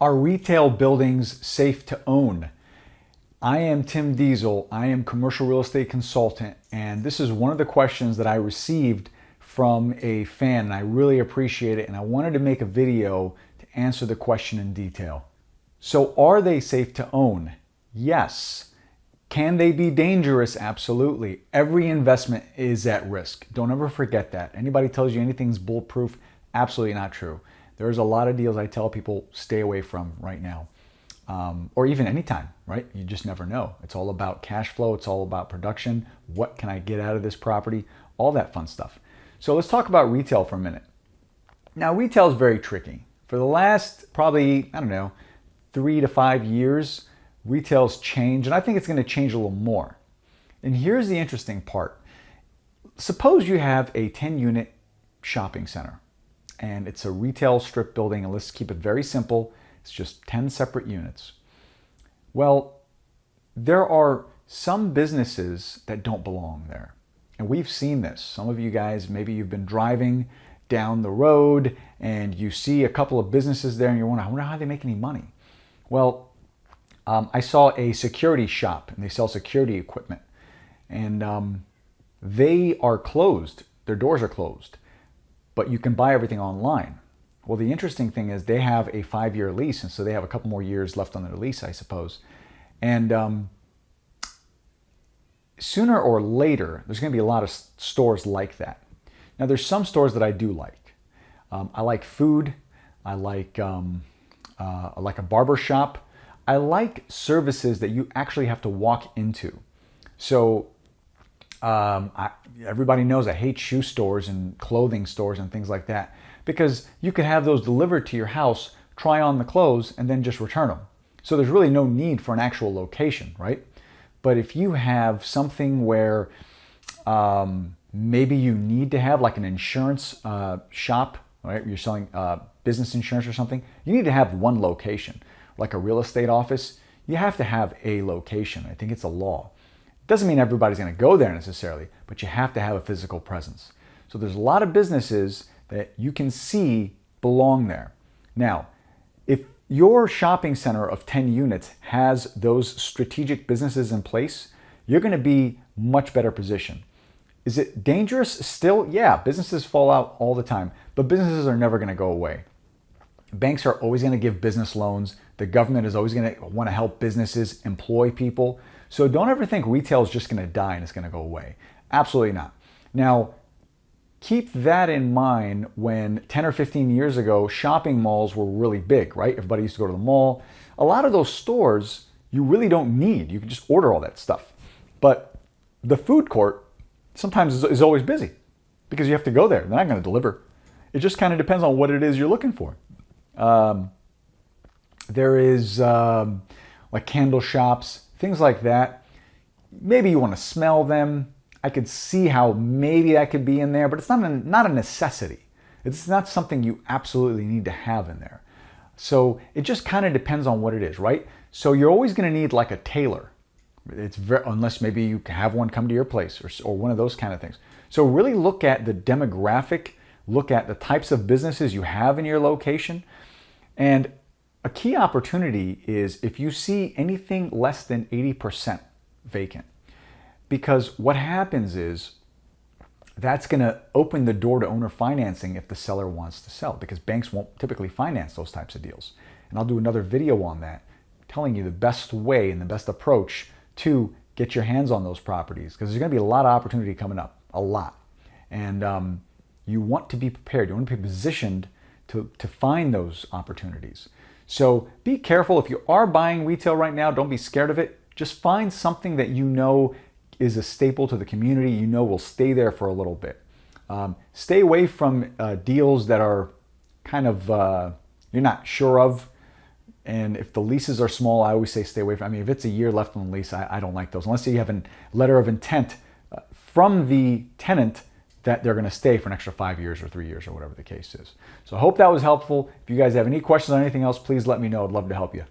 Are retail buildings safe to own? I am Tim Diesel. I am commercial real estate consultant, and this is one of the questions that I received from a fan, and I really appreciate it, and I wanted to make a video to answer the question in detail. So are they safe to own? Yes. Can they be dangerous? Absolutely. Every investment is at risk. Don't ever forget that. Anybody tells you anything's bulletproof, absolutely not true. There's a lot of deals I tell people stay away from right now, or even anytime, right? You just never know. It's all about cash flow. It's all about production. What can I get out of this property? All that fun stuff. So let's talk about retail for a minute. Now, retail is very tricky. For the last probably, 3 to 5 years, retail's changed, and I think it's going to change a little more. And here's the interesting part. Suppose you have a 10-unit shopping center, and it's a retail strip building, and let's keep it very simple. It's just 10 separate units. Well, there are some businesses that don't belong there. And we've seen this. Some of you guys, maybe you've been driving down the road and you see a couple of businesses there and you're wondering, I wonder how they make any money. Well, I saw a security shop, and they sell security equipment, and they are closed. Their doors are closed, but you can buy everything online. Well, the interesting thing is they have a 5-year lease, and so they have a couple more years left on their lease, I suppose. And sooner or later, there's going to be a lot of stores like that. Now, there's some stores that I do like. I like food. I like a barber shop. I like services that you actually have to walk into. So everybody knows I hate shoe stores and clothing stores and things like that, because you could have those delivered to your house, try on the clothes, and then just return them. So there's really no need for an actual location, right? But if you have something where maybe you need to have like an insurance shop, right? You're selling business insurance or something, you need to have one location. Like a real estate office, you have to have a location. I think it's a law. Doesn't mean everybody's going to go there necessarily, but you have to have a physical presence. So there's a lot of businesses that you can see belong there. Now, if your shopping center of 10 units has those strategic businesses in place, you're going to be much better positioned. Is it dangerous still? Yeah, businesses fall out all the time, but businesses are never going to go away. Banks are always going to give business loans. The government is always going to want to help businesses employ people. So don't ever think retail is just going to die and it's going to go away. Absolutely not. Now, keep that in mind when 10 or 15 years ago, shopping malls were really big, right? Everybody used to go to the mall. A lot of those stores you really don't need. You can just order all that stuff. But the food court sometimes is always busy because you have to go there. They're not going to deliver. It just kind of depends on what it is you're looking for. There is like candle shops, things like that. Maybe you want to smell them. I could see how maybe that could be in there, but it's not a necessity. It's not something you absolutely need to have in there. So it just kind of depends on what it is, right? So you're always going to need like a tailor. Unless maybe you have one come to your place or one of those kind of things. So really look at the demographic, look at the types of businesses you have in your location. And a key opportunity is if you see anything less than 80% vacant. Because what happens is that's going to open the door to owner financing if the seller wants to sell, because banks won't typically finance those types of deals. And I'll do another video on that, telling you the best way and the best approach to get your hands on those properties, because there's going to be a lot of opportunity coming up, a lot. And you want to be prepared. You want to be positioned to find those opportunities. So be careful. If you are buying retail right now, don't be scared of it. Just find something that you know is a staple to the community, you know will stay there for a little bit. Stay away from deals that are kind of you're not sure of. And if the leases are small, I always say stay away from. I mean, if it's a year left on the lease, I don't like those. Unless you have a letter of intent from the tenant that they're going to stay for an extra 5 years or 3 years or whatever the case is. So I hope that was helpful. If you guys have any questions on anything else, please let me know. I'd love to help you.